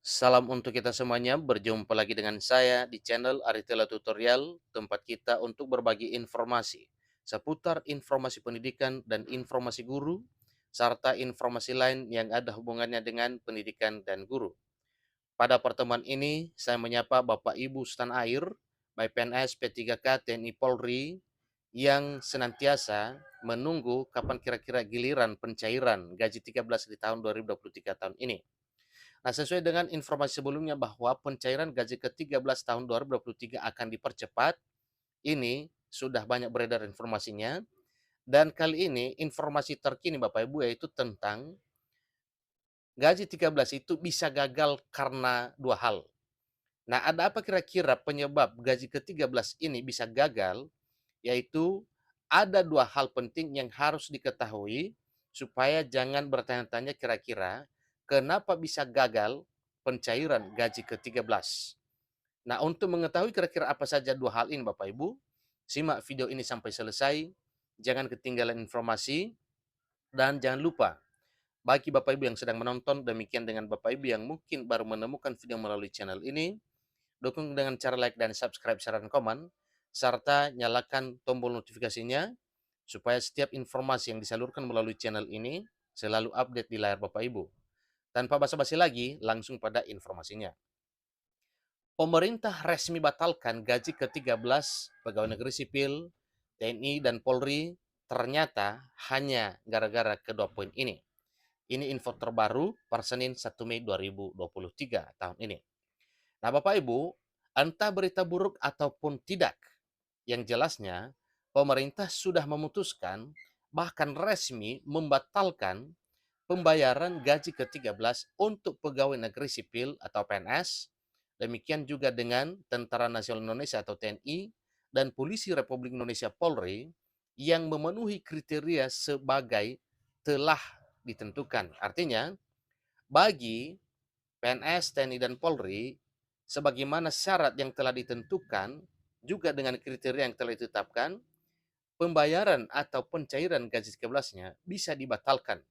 Salam untuk kita semuanya, berjumpa lagi dengan saya di channel Aritela Tutorial, tempat kita untuk berbagi informasi seputar informasi pendidikan dan informasi guru, serta informasi lain yang ada hubungannya dengan pendidikan dan guru. Pada pertemuan ini, saya menyapa Bapak Ibu Setan Air, baik PNS, P3K, TNI Polri, yang senantiasa menunggu kapan kira-kira giliran pencairan gaji 13 di tahun 2023 tahun ini. Nah, sesuai dengan informasi sebelumnya bahwa pencairan gaji ke-13 tahun 2023 akan dipercepat, ini sudah banyak beredar informasinya. Dan kali ini informasi terkini Bapak Ibu yaitu tentang gaji 13 itu bisa gagal karena dua hal. Nah, ada apa kira-kira penyebab gaji ke-13 ini bisa gagal? Yaitu ada dua hal penting yang harus diketahui supaya jangan bertanya-tanya kira-kira kenapa bisa gagal pencairan gaji ke-13. Nah, untuk mengetahui kira-kira apa saja dua hal ini Bapak Ibu, simak video ini sampai selesai, jangan ketinggalan informasi, dan jangan lupa bagi Bapak Ibu yang sedang menonton, demikian dengan Bapak Ibu yang mungkin baru menemukan video melalui channel ini, dukung dengan cara like dan subscribe serta komen, serta nyalakan tombol notifikasinya supaya setiap informasi yang disalurkan melalui channel ini selalu update di layar Bapak Ibu. Tanpa basa-basi lagi, langsung pada informasinya. Pemerintah resmi batalkan gaji ke-13 pegawai negeri sipil, TNI, dan Polri ternyata hanya gara-gara kedua poin ini. Ini info terbaru per Senin 1 Mei 2023 tahun ini. Nah, Bapak Ibu, entah berita buruk ataupun tidak, yang jelasnya pemerintah sudah memutuskan bahkan resmi membatalkan pembayaran gaji ke-13 untuk pegawai negeri sipil atau PNS, demikian juga dengan Tentara Nasional Indonesia atau TNI, dan Polisi Republik Indonesia Polri yang memenuhi kriteria sebagai telah ditentukan. Artinya, bagi PNS, TNI, dan Polri, sebagaimana syarat yang telah ditentukan, juga dengan kriteria yang telah ditetapkan, pembayaran atau pencairan gaji ke-13-nya bisa dibatalkan.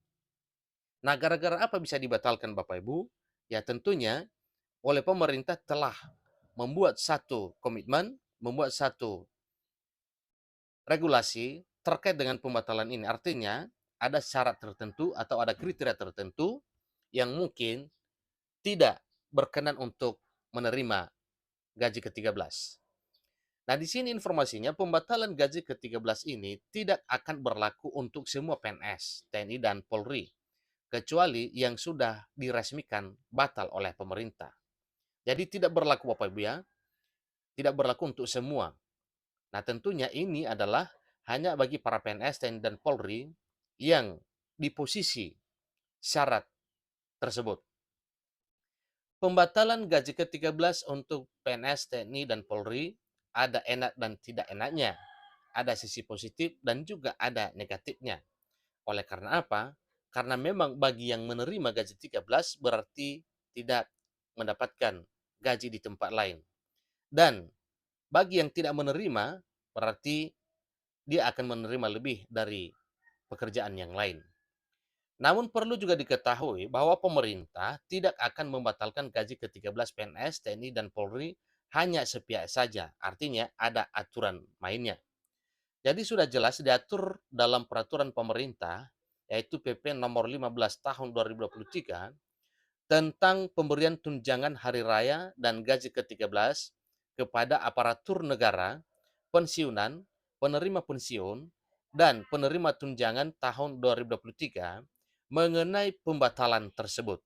Nah, gara-gara apa bisa dibatalkan Bapak Ibu? Ya tentunya oleh pemerintah telah membuat satu komitmen, membuat satu regulasi terkait dengan pembatalan ini. Artinya ada syarat tertentu atau ada kriteria tertentu yang mungkin tidak berkenan untuk menerima gaji ke-13. Nah, di sini informasinya pembatalan gaji ke-13 ini tidak akan berlaku untuk semua PNS, TNI, dan Polri, kecuali yang sudah diresmikan batal oleh pemerintah. Jadi tidak berlaku Bapak Ibu ya, tidak berlaku untuk semua. Nah, tentunya ini adalah hanya bagi para PNS, TNI, dan Polri yang di posisi syarat tersebut. Pembatalan gaji ke-13 untuk PNS, TNI, dan Polri ada enak dan tidak enaknya. Ada sisi positif dan juga ada negatifnya. Oleh karena apa? Karena memang bagi yang menerima gaji 13 berarti tidak mendapatkan gaji di tempat lain. Dan bagi yang tidak menerima berarti dia akan menerima lebih dari pekerjaan yang lain. Namun perlu juga diketahui bahwa pemerintah tidak akan membatalkan gaji ke-13 PNS, TNI, dan Polri hanya sepihak saja. Artinya ada aturan mainnya. Jadi sudah jelas diatur dalam peraturan pemerintah yaitu PP nomor 15 tahun 2023 tentang pemberian tunjangan hari raya dan gaji ke-13 kepada aparatur negara, pensiunan, penerima pensiun, dan penerima tunjangan tahun 2023 mengenai pembatalan tersebut.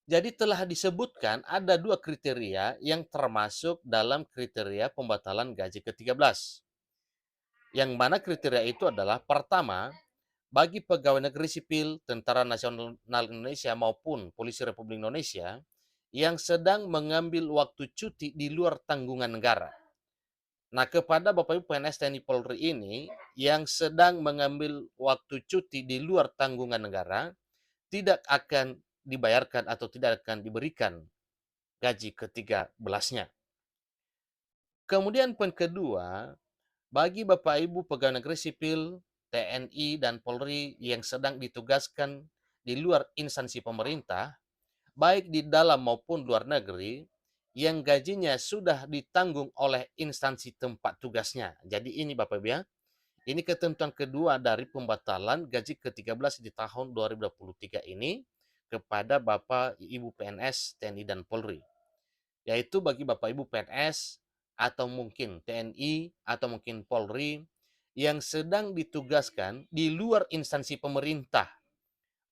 Jadi telah disebutkan ada dua kriteria yang termasuk dalam kriteria pembatalan gaji ke-13. Yang mana kriteria itu adalah pertama, bagi pegawai negeri sipil, Tentara Nasional Indonesia maupun Polisi Republik Indonesia yang sedang mengambil waktu cuti di luar tanggungan negara. Nah, kepada Bapak Ibu PNS TNI Polri ini yang sedang mengambil waktu cuti di luar tanggungan negara, tidak akan dibayarkan atau tidak akan diberikan gaji ke-13-nya. Kemudian poin kedua, bagi Bapak Ibu pegawai negeri sipil, TNI, dan Polri yang sedang ditugaskan di luar instansi pemerintah, baik di dalam maupun luar negeri, yang gajinya sudah ditanggung oleh instansi tempat tugasnya. Jadi ini Bapak Ibu ya, ini ketentuan kedua dari pembatalan gaji ke-13 di tahun 2023 ini kepada Bapak Ibu PNS, TNI, dan Polri. Yaitu bagi Bapak Ibu PNS atau mungkin TNI atau mungkin Polri yang sedang ditugaskan di luar instansi pemerintah,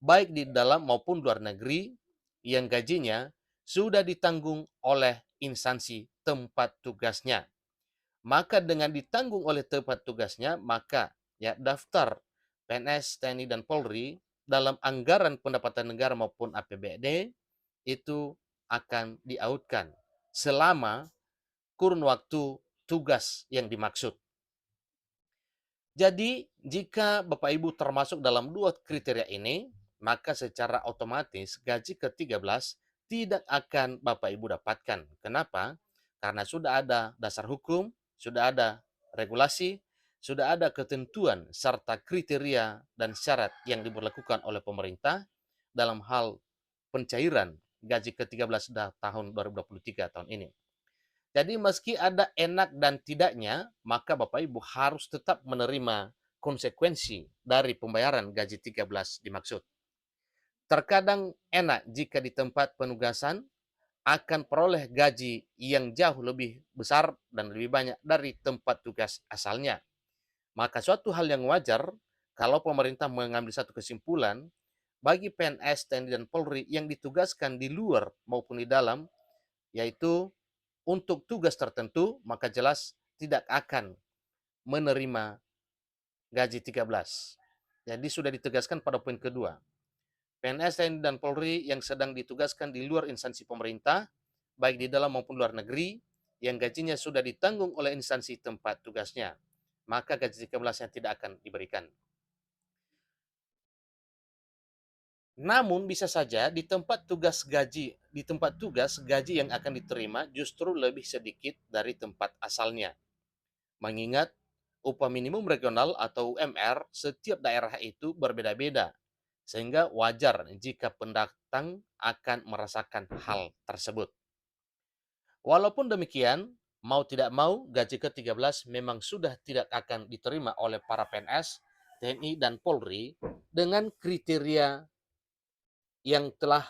baik di dalam maupun luar negeri, yang gajinya sudah ditanggung oleh instansi tempat tugasnya. Maka dengan ditanggung oleh tempat tugasnya, maka ya daftar PNS, TNI, dan Polri dalam anggaran pendapatan negara maupun APBD itu akan diautkan selama kurun waktu tugas yang dimaksud. Jadi, jika Bapak Ibu termasuk dalam dua kriteria ini, maka secara otomatis gaji ke-13 tidak akan Bapak Ibu dapatkan. Kenapa? Karena sudah ada dasar hukum, sudah ada regulasi, sudah ada ketentuan serta kriteria dan syarat yang diberlakukan oleh pemerintah dalam hal pencairan gaji ke-13 tahun 2023 tahun ini. Jadi meski ada enak dan tidaknya, maka Bapak Ibu harus tetap menerima konsekuensi dari pembayaran gaji 13 dimaksud. Terkadang enak jika di tempat penugasan akan peroleh gaji yang jauh lebih besar dan lebih banyak dari tempat tugas asalnya. Maka suatu hal yang wajar kalau pemerintah mengambil satu kesimpulan bagi PNS, TNI, dan Polri yang ditugaskan di luar maupun di dalam, yaitu untuk tugas tertentu, maka jelas tidak akan menerima gaji 13. Jadi sudah ditegaskan pada poin kedua. PNS, TNI, dan Polri yang sedang ditugaskan di luar instansi pemerintah, baik di dalam maupun luar negeri, yang gajinya sudah ditanggung oleh instansi tempat tugasnya, maka gaji 13-nya tidak akan diberikan. Namun bisa saja di tempat tugas gaji yang akan diterima justru lebih sedikit dari tempat asalnya. Mengingat upah minimum regional atau UMR setiap daerah itu berbeda-beda, sehingga wajar jika pendatang akan merasakan hal tersebut. Walaupun demikian, mau tidak mau gaji ke-13 memang sudah tidak akan diterima oleh para PNS, TNI, dan Polri dengan kriteria yang telah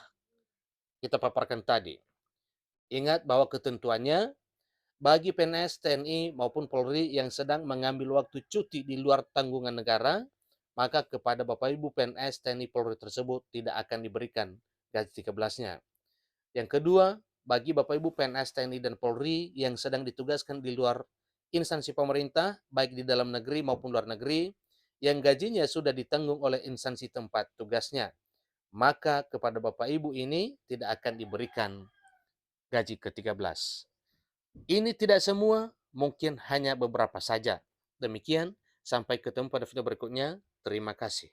kita paparkan tadi. Ingat bahwa ketentuannya bagi PNS, TNI, maupun Polri yang sedang mengambil waktu cuti di luar tanggungan negara, maka kepada Bapak Ibu PNS, TNI, Polri tersebut tidak akan diberikan gaji 13-nya. Yang kedua, bagi Bapak Ibu PNS, TNI, dan Polri yang sedang ditugaskan di luar instansi pemerintah, baik di dalam negeri maupun luar negeri, yang gajinya sudah ditanggung oleh instansi tempat tugasnya, maka kepada Bapak Ibu ini tidak akan diberikan gaji ke-13. Ini tidak semua, mungkin hanya beberapa saja. Demikian, sampai ketemu pada video berikutnya. Terima kasih.